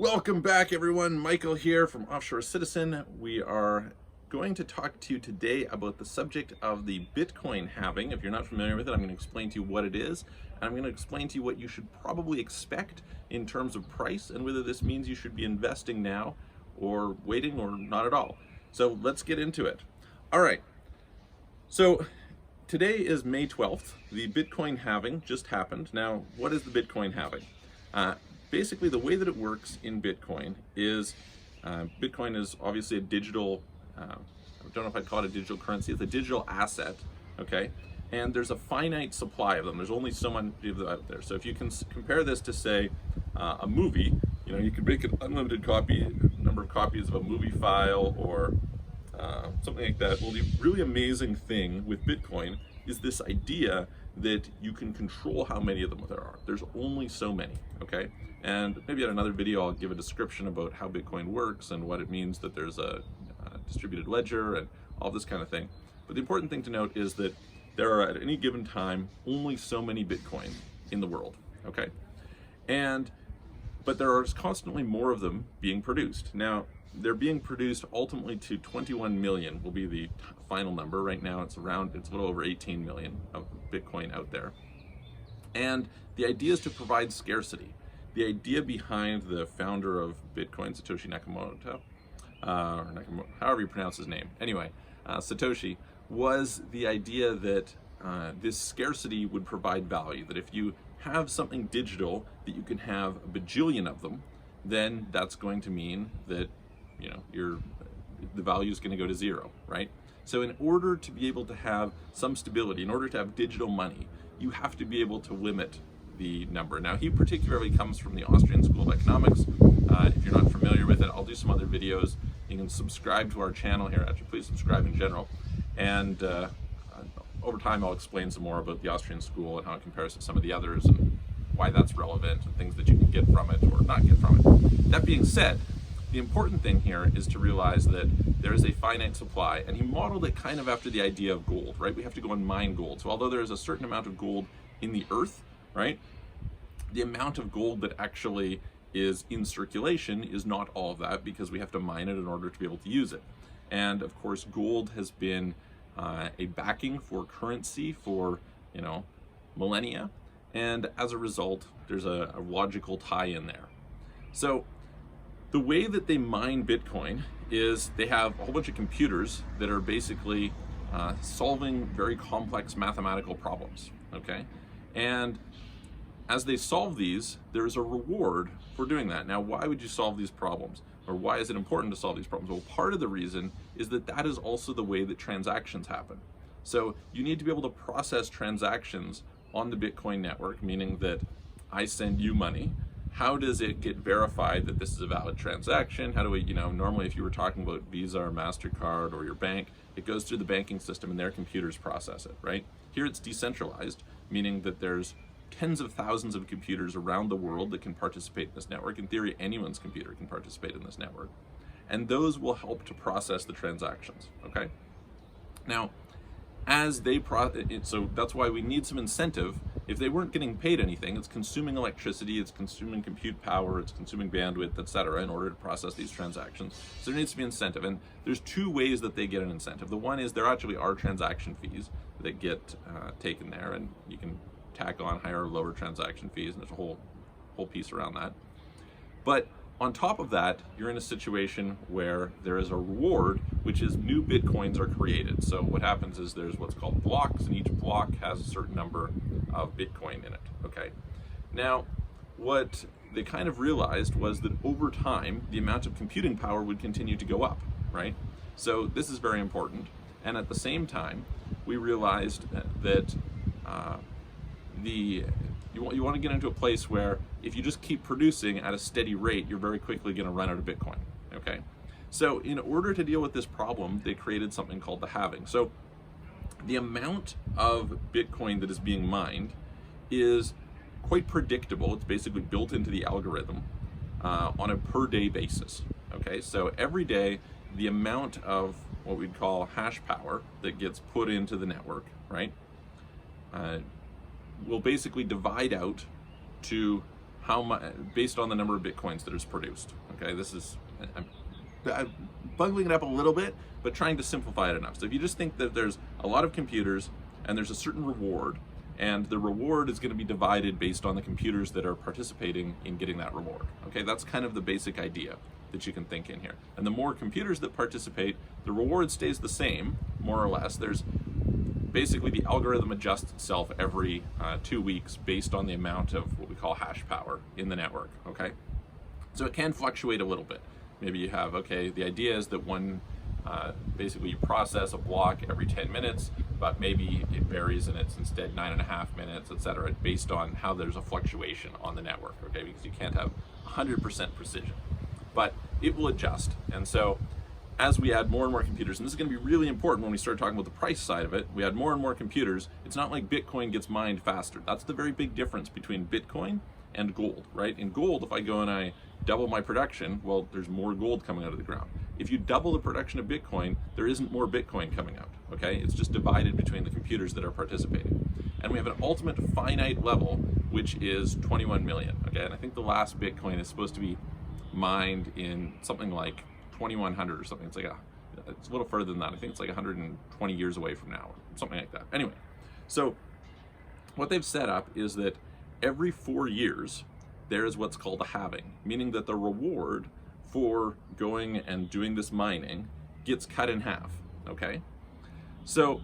Welcome back, everyone. Michael here from Offshore Citizen. We are going to talk to you today about the subject of the Bitcoin halving. If you're not familiar with it, I'm going to explain to you what it is, and I'm going to explain to you what you should probably expect in terms of price and whether this means you should be investing now or waiting or not at all. So let's get into it. All right. So today is May 12th. The Bitcoin halving just happened. Now, what is the Bitcoin halving? Basically, the way that it works in Bitcoin is Bitcoin is obviously a digital, I don't know if I'd call it a digital currency, it's a digital asset, okay? And there's a finite supply of them. There's only so many of them out there. So if you can compare this to, say, a movie, you know, you can make an unlimited number of copies of a movie file or something like that. Well, the really amazing thing with Bitcoin is this idea that you can control how many of them there are. There's only so many, okay? And maybe in another video I'll give a description about how Bitcoin works and what it means that there's a distributed ledger and all this kind of thing. But the important thing to note is that there are at any given time only so many Bitcoin in the world, okay? But there are constantly more of them being produced. Now, they're being produced ultimately to 21 million will be the final number. Right now it's a little over 18 million of Bitcoin out there. And the idea is to provide scarcity. The idea behind the founder of Bitcoin, Satoshi Nakamoto, however you pronounce his name, anyway, Satoshi, was the idea that this scarcity would provide value, that if you have something digital that you can have a bajillion of them, then that's going to mean that, you know, the value is going to go to zero, right? So in order to be able to have some stability, in order to have digital money, you have to be able to limit the number. Now, he particularly comes from the Austrian School of Economics. If you're not familiar with it, I'll do some other videos. You can subscribe to our channel here. Actually, please subscribe in general. And over time, I'll explain some more about the Austrian School and how it compares to some of the others and why that's relevant and things that you can get from it or not get from it. That being said, the important thing here is to realize that there is a finite supply, and he modeled it kind of after the idea of gold, right? We have to go and mine gold. So although there is a certain amount of gold in the earth, right, the amount of gold that actually is in circulation is not all of that, because we have to mine it in order to be able to use it. And of course, gold has been a backing for currency for, you know, millennia. And as a result, there's a logical tie in there. So the way that they mine Bitcoin is they have a whole bunch of computers that are basically solving very complex mathematical problems, okay? And as they solve these, there's a reward for doing that. Now, why would you solve these problems? Or why is it important to solve these problems? Well, part of the reason is that that is also the way that transactions happen. So you need to be able to process transactions on the Bitcoin network, meaning that I send you money. How does it get verified that this is a valid transaction? How do we, you know, normally if you were talking about Visa or MasterCard or your bank, it goes through the banking system and their computers process it, right? Here it's decentralized, meaning that there's tens of thousands of computers around the world that can participate in this network. In theory, anyone's computer can participate in this network. And those will help to process the transactions, okay? Now, so that's why we need some incentive. If they weren't getting paid anything, it's consuming electricity, it's consuming compute power, it's consuming bandwidth, etc., in order to process these transactions. So there needs to be incentive, and there's two ways that they get an incentive. The one is there actually are transaction fees that get taken there, and you can tack on higher or lower transaction fees, and there's a whole piece around that. But on top of that, you're in a situation where there is a reward, which is new Bitcoins are created. So what happens is there's what's called blocks, and each block has a certain number of Bitcoin in it, okay? Now, what they kind of realized was that over time, the amount of computing power would continue to go up, right? So this is very important. And at the same time, we realized that you want to get into a place where if you just keep producing at a steady rate, you're very quickly going to run out of Bitcoin, okay? So in order to deal with this problem, they created something called the halving. So the amount of Bitcoin that is being mined is quite predictable. It's basically built into the algorithm on a per day basis, okay? So every day, the amount of what we'd call hash power that gets put into the network, right, will basically divide out to how much, based on the number of Bitcoins that is produced. Okay, this is, I'm bungling it up a little bit, but trying to simplify it enough. So if you just think that there's a lot of computers and there's a certain reward, and the reward is going to be divided based on the computers that are participating in getting that reward. Okay, that's kind of the basic idea that you can think in here. And the more computers that participate, the reward stays the same, more or less. There's basically the algorithm adjusts itself every 2 weeks based on the amount of what we call hash power in the network. Okay, so it can fluctuate a little bit. Maybe you have, okay, the idea is that basically you process a block every 10 minutes, but maybe it varies and it's instead 9.5 minutes, etc., based on how there's a fluctuation on the network, okay, because you can't have 100% precision, but it will adjust. And so as we add more and more computers, and this is going to be really important when we start talking about the price side of it, we add more and more computers, it's not like Bitcoin gets mined faster. That's the very big difference between Bitcoin and gold, right? In gold, if I go and I double my production, well, there's more gold coming out of the ground. If you double the production of Bitcoin, there isn't more Bitcoin coming out, okay? It's just divided between the computers that are participating. And we have an ultimate finite level, which is 21 million, okay? And I think the last Bitcoin is supposed to be mined in something like 2100 or something. It's a little further than that. I think it's like 120 years away from now, or something like that. Anyway, so what they've set up is that every 4 years, there is what's called a halving, meaning that the reward for going and doing this mining gets cut in half, okay? So,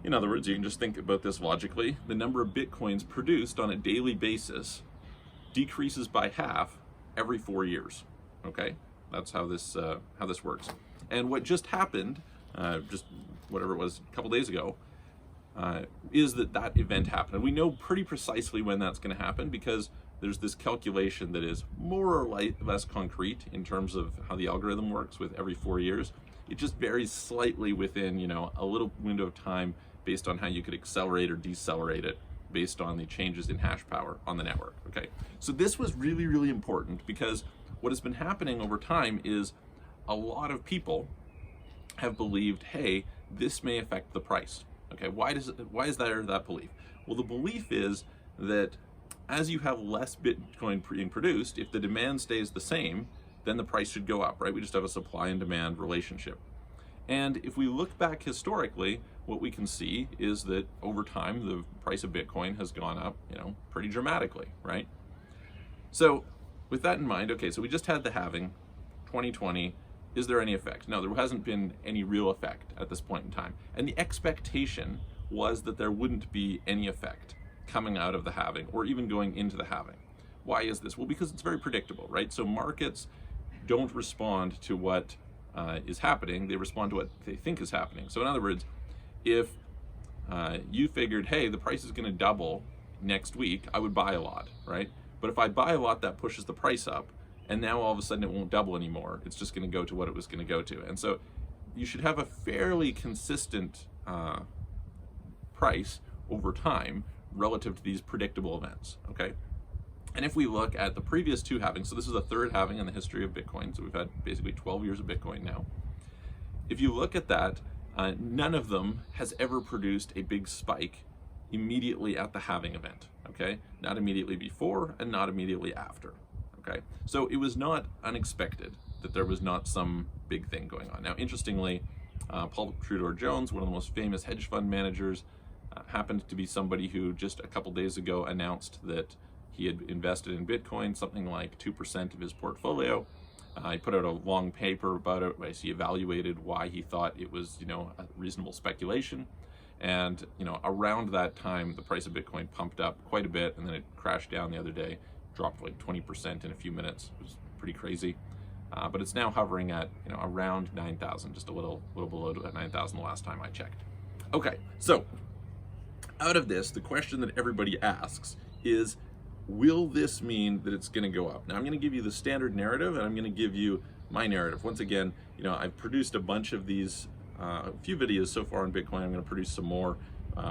in other words, you can just think about this logically. The number of Bitcoins produced on a daily basis decreases by half every 4 years, okay? That's how this works. And what just happened, just whatever it was, a couple days ago, is that event happened. And we know pretty precisely when that's going to happen because there's this calculation that is more or less concrete in terms of how the algorithm works with every 4 years. It just varies slightly within, a little window of time based on how you could accelerate or decelerate it based on the changes in hash power on the network, okay? So this was really, really important because what has been happening over time is a lot of people have believed, hey, this may affect the price. Okay, why is there that belief? Well, the belief is that as you have less Bitcoin being produced, if the demand stays the same, then the price should go up, right? We just have a supply and demand relationship. And if we look back historically, what we can see is that over time, the price of Bitcoin has gone up, pretty dramatically, right? So with that in mind, okay, so we just had the halving, 2020. Is there any effect? No, there hasn't been any real effect at this point in time. And the expectation was that there wouldn't be any effect coming out of the halving or even going into the halving. Why is this? Well, because it's very predictable, right? So markets don't respond to what is happening. They respond to what they think is happening. So in other words, if you figured, hey, the price is going to double next week, I would buy a lot, right? But if I buy a lot, that pushes the price up. And now all of a sudden it won't double anymore. It's just going to go to what it was going to go to. And so you should have a fairly consistent price over time relative to these predictable events, okay? And if we look at the previous two halvings, so this is the third halving in the history of Bitcoin, so we've had basically 12 years of Bitcoin now. If you look at that, none of them has ever produced a big spike immediately at the halving event, okay? Not immediately before and not immediately after. Okay, so it was not unexpected that there was not some big thing going on. Now, interestingly, Paul Tudor-Jones, one of the most famous hedge fund managers, happened to be somebody who just a couple days ago announced that he had invested in Bitcoin, something like 2% of his portfolio. He put out a long paper about it where he evaluated why he thought it was, a reasonable speculation. And, around that time, the price of Bitcoin pumped up quite a bit, and then it crashed down the other day. Dropped like 20% in a few minutes. It was pretty crazy, but it's now hovering at around 9,000, just a little below 9,000 the last time I checked. Okay, so out of this, the question that everybody asks is, will this mean that it's going to go up? Now I'm going to give you the standard narrative, and I'm going to give you my narrative. Once again, I've produced a bunch of these, a few videos so far on Bitcoin. I'm going to produce some more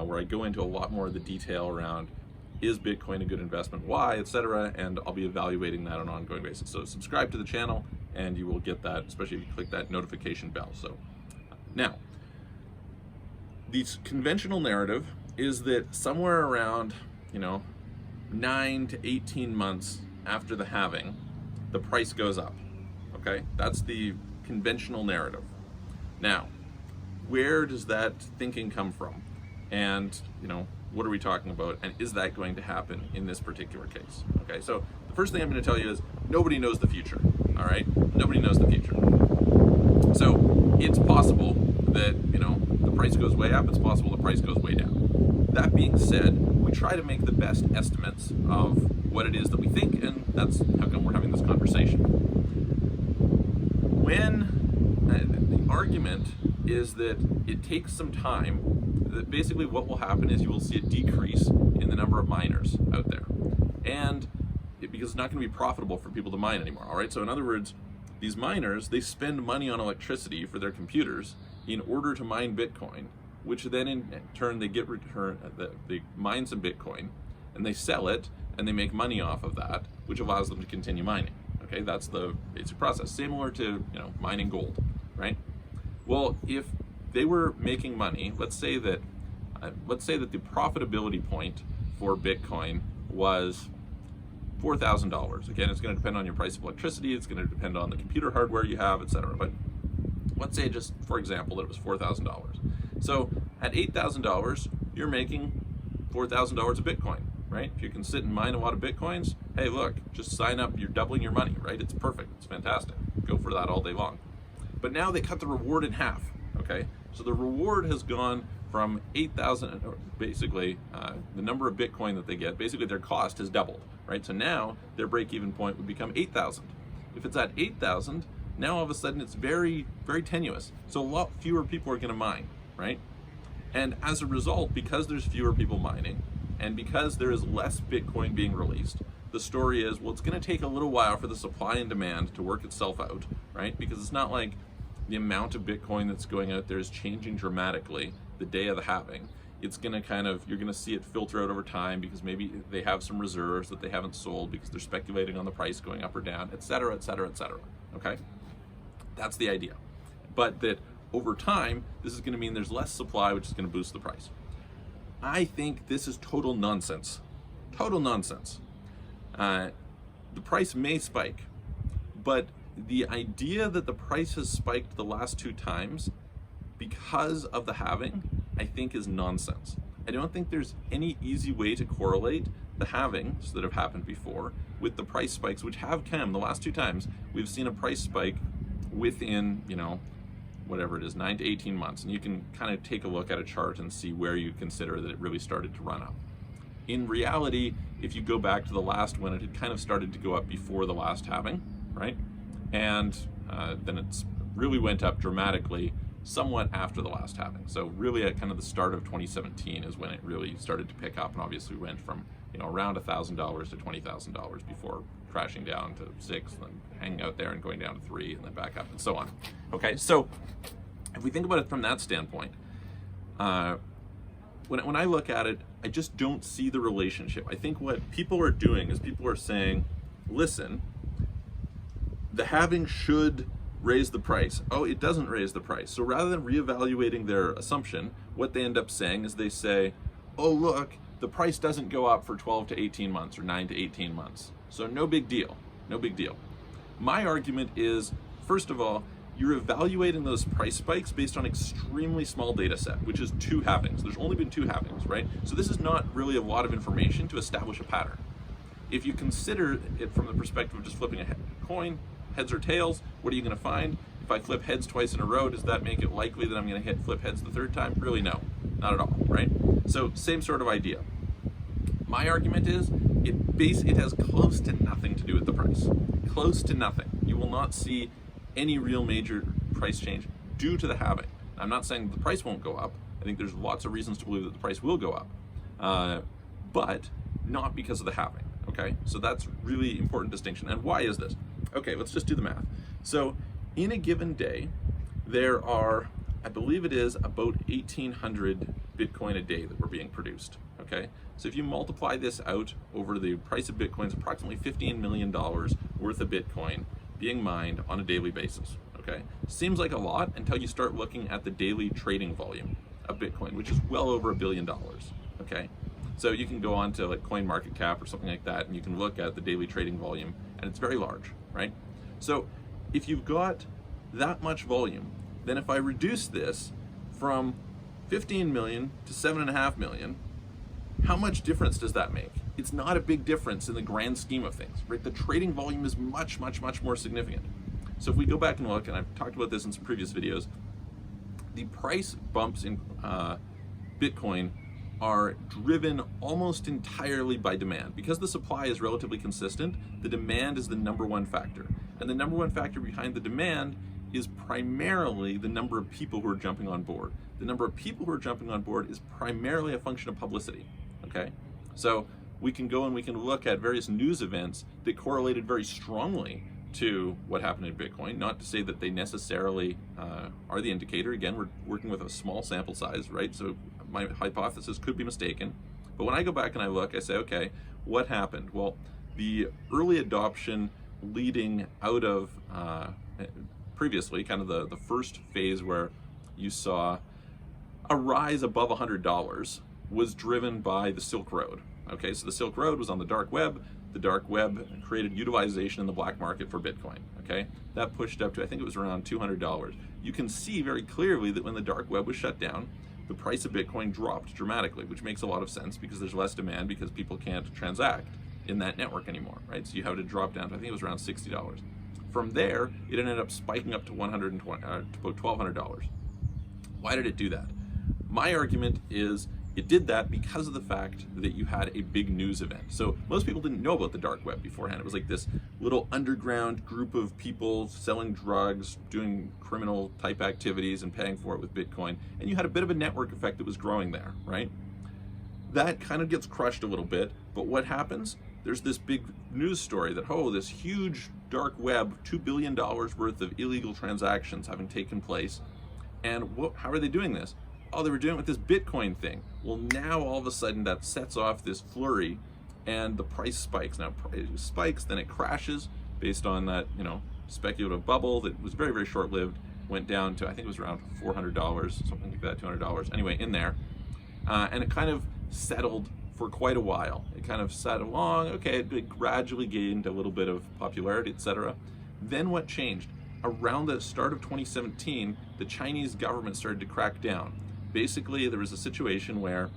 where I go into a lot more of the detail around is Bitcoin a good investment, why, etc., and I'll be evaluating that on an ongoing basis. So subscribe to the channel and you will get that, especially if you click that notification bell. So now, the conventional narrative is that somewhere around 9 to 18 months after the halving, the price goes up. Okay, that's the conventional narrative. Now, where does that thinking come from? And, you know, what are we talking about? And is that going to happen in this particular case? Okay, so the first thing I'm going to tell you is nobody knows the future. All right, nobody knows the future. So it's possible that, you know, the price goes way up. It's possible the price goes way down. That being said, we try to make the best estimates of what it is that we think, and that's how come we're having this conversation. The argument is that it takes some time, that basically what will happen is you will see a decrease in the number of miners out there. And because it's not going to be profitable for people to mine anymore, all right? So in other words, these miners, they spend money on electricity for their computers in order to mine Bitcoin, which then in turn they get they mine some Bitcoin and they sell it and they make money off of that, which allows them to continue mining. Okay, that's the basic process, similar to, you know, mining gold, right? Well, if they were making money, let's say that the profitability point for Bitcoin was $4,000. Again, it's going to depend on your price of electricity. It's going to depend on the computer hardware you have, etc. But let's say, just for example, that it was $4,000. So at $8,000, you're making $4,000 of Bitcoin, right? If you can sit and mine a lot of Bitcoins, hey, look, just sign up. You're doubling your money, right? It's perfect. It's fantastic. Go for that all day long. But now they cut the reward in half. Okay, so the reward has gone from 8,000, basically the number of Bitcoin that they get, basically their cost has doubled, right? So now their break-even point would become 8,000. If it's at 8,000, now all of a sudden it's very, very tenuous. So a lot fewer people are going to mine, right? And as a result, because there's fewer people mining, and because there is less Bitcoin being released, the story is, well, it's going to take a little while for the supply and demand to work itself out, right? Because it's not like the amount of Bitcoin that's going out there is changing dramatically the day of the halving. It's going to kind of, you're going to see it filter out over time because maybe they have some reserves that they haven't sold because they're speculating on the price going up or down, et cetera, et cetera, et cetera. Okay? That's the idea. But that over time, this is going to mean there's less supply, which is going to boost the price. I think this is total nonsense. Total nonsense. The price may spike, but the idea that the price has spiked the last two times because of the halving, I think is nonsense. I don't think there's any easy way to correlate the halvings that have happened before with the price spikes, which have come the last two times. We've seen a price spike within, you know, whatever it is, 9 to 18 months. And you can kind of take a look at a chart and see where you consider that it really started to run up. In reality, if you go back to the last one, it had kind of started to go up before the last halving, right? And then it's really went up dramatically somewhat after the last halving. So really at kind of the start of 2017 is when it really started to pick up, and obviously went from, you know, around $1,000 to $20,000 before crashing down to 6, and then hanging out there and going down to 3, and then back up and so on. Okay, so if we think about it from that standpoint, when I look at it, I just don't see the relationship. I think what people are doing is people are saying, listen, the halving should raise the price. Oh, it doesn't raise the price. So rather than reevaluating their assumption, what they end up saying is they say, oh, look, the price doesn't go up for 12 to 18 months or 9 to 18 months. So no big deal, no big deal. My argument is, first of all, you're evaluating those price spikes based on extremely small data set, which is 2 halvings. There's only been 2 halvings, right? So this is not really a lot of information to establish a pattern. If you consider it from the perspective of just flipping a coin, heads or tails, what are you going to find? If I flip heads twice in a row, does that make it likely that I'm going to flip heads the 3rd time? Really, no, not at all, right? So same sort of idea. My argument is it has close to nothing to do with the price. Close to nothing. You will not see any real major price change due to the halving. I'm not saying the price won't go up. I think there's lots of reasons to believe that the price will go up, but not because of the halving. Okay, so that's really important distinction. And why is this? Okay, let's just do the math. So in a given day, there are, I believe it is about 1,800 Bitcoin a day that were being produced. Okay, so if you multiply this out over the price of Bitcoin, it's approximately $15 million worth of Bitcoin being mined on a daily basis. Okay, seems like a lot until you start looking at the daily trading volume of Bitcoin, which is well over $1 billion. Okay, So you can go on to like CoinMarketCap or something like that, and you can look at the daily trading volume, and it's very large, right? So if you've got that much volume, then if I reduce this from 15 million to 7.5 million, how much difference does that make? It's not a big difference in the grand scheme of things, right? The trading volume is much, much, much more significant. So if we go back and look, and I've talked about this in some previous videos, the price bumps in Bitcoin are driven almost entirely by demand. Because the supply is relatively consistent, the demand is the number one factor. And the number one factor behind the demand is primarily the number of people who are jumping on board. The number of people who are jumping on board is primarily a function of publicity, okay? So we can go and we can look at various news events that correlated very strongly to what happened in Bitcoin. Not to say that they necessarily are the indicator. Again, we're working with a small sample size, right? So my hypothesis could be mistaken. But when I go back and I look, I say, okay, what happened? Well, the early adoption leading out of previously, kind of the first phase where you saw a rise above $100 was driven by the Silk Road. Okay, so the Silk Road was on the dark web. The dark web created utilization in the black market for Bitcoin. Okay, that pushed up to, I think it was around $200. You can see very clearly that when the dark web was shut down, the price of Bitcoin dropped dramatically, which makes a lot of sense because there's less demand because people can't transact in that network anymore, right? So you have to drop down to, I think it was around $60. From there, it ended up spiking up to $1,200. Why did it do that? My argument is it did that because of the fact that you had a big news event. So most people didn't know about the dark web beforehand. It was like this little underground group of people selling drugs, doing criminal type activities and paying for it with Bitcoin. And you had a bit of a network effect that was growing there, right? That kind of gets crushed a little bit, but what happens? There's this big news story that, oh, this huge dark web, $2 billion worth of illegal transactions having taken place. And how are they doing this? Oh, they were doing it with this Bitcoin thing. Well, now all of a sudden that sets off this flurry and the price spikes. Now it spikes, then it crashes based on that, speculative bubble that was very, very short-lived, went down to, I think it was around $400, something like that, $200, anyway, in there. And it kind of settled for quite a while. It kind of sat along, okay, it gradually gained a little bit of popularity, etc. Then what changed? Around the start of 2017, the Chinese government started to crack down. Basically, there was a situation where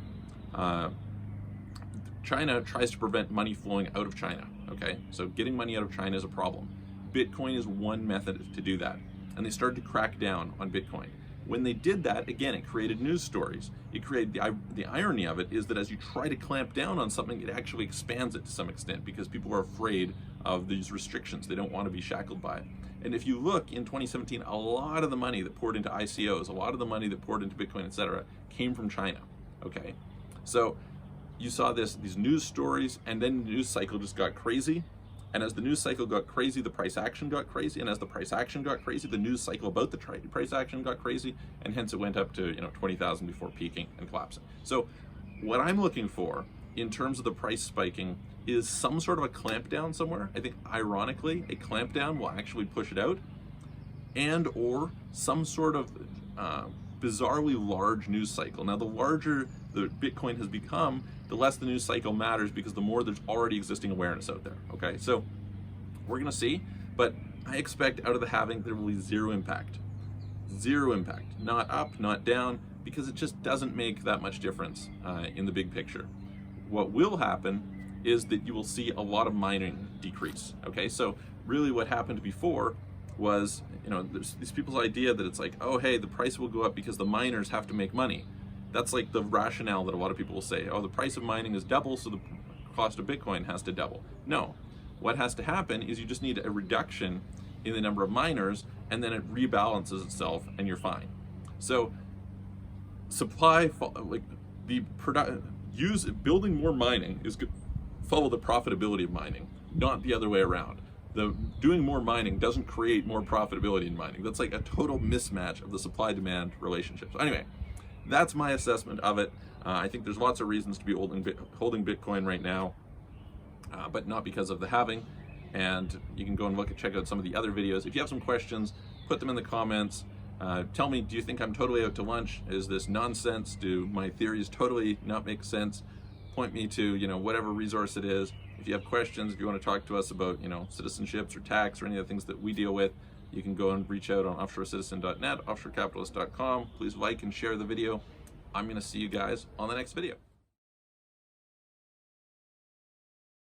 China tries to prevent money flowing out of China, okay? So getting money out of China is a problem. Bitcoin is one method to do that. And they started to crack down on Bitcoin. When they did that, again, it created news stories. It created, the irony of it is that as you try to clamp down on something, it actually expands it to some extent because people are afraid of these restrictions. They don't want to be shackled by it. And if you look in 2017, a lot of the money that poured into ICOs, a lot of the money that poured into Bitcoin, etc., came from China, okay? So you saw these news stories, and then the news cycle just got crazy. And as the news cycle got crazy, the price action got crazy. And as the price action got crazy, the news cycle about the price action got crazy. And hence it went up to 20,000 before peaking and collapsing. So what I'm looking for in terms of the price spiking is some sort of a clamp down somewhere. I think ironically, a clamp down will actually push it out, and or some sort of bizarrely large news cycle. Now, the larger the Bitcoin has become, the less the news cycle matters because the more there's already existing awareness out there, okay? So we're gonna see, but I expect out of the halving, there will be zero impact. Zero impact, not up, not down, because it just doesn't make that much difference in the big picture. What will happen is that you will see a lot of mining decrease, okay? So really what happened before was, there's these people's idea that it's like, oh, hey, the price will go up because the miners have to make money. That's like the rationale that a lot of people will say, oh, the price of mining is double, so the cost of Bitcoin has to double. No, what has to happen is you just need a reduction in the number of miners, and then it rebalances itself and you're fine. So building more mining is good. Follow the profitability of mining, not the other way around. Doing more mining doesn't create more profitability in mining. That's like a total mismatch of the supply-demand relationship. So anyway, that's my assessment of it. I think there's lots of reasons to be holding Bitcoin right now, but not because of the halving. And you can go and check out some of the other videos. If you have some questions, put them in the comments. Tell me, do you think I'm totally out to lunch? Is this nonsense? Do my theories totally not make sense? point me to, you know, whatever resource it is. If you have questions, if you want to talk to us about, you know, citizenships or tax or any of the things that we deal with, you can go and reach out on offshorecitizen.net, offshorecapitalist.com. Please like and share the video. I'm going to see you guys on the next video.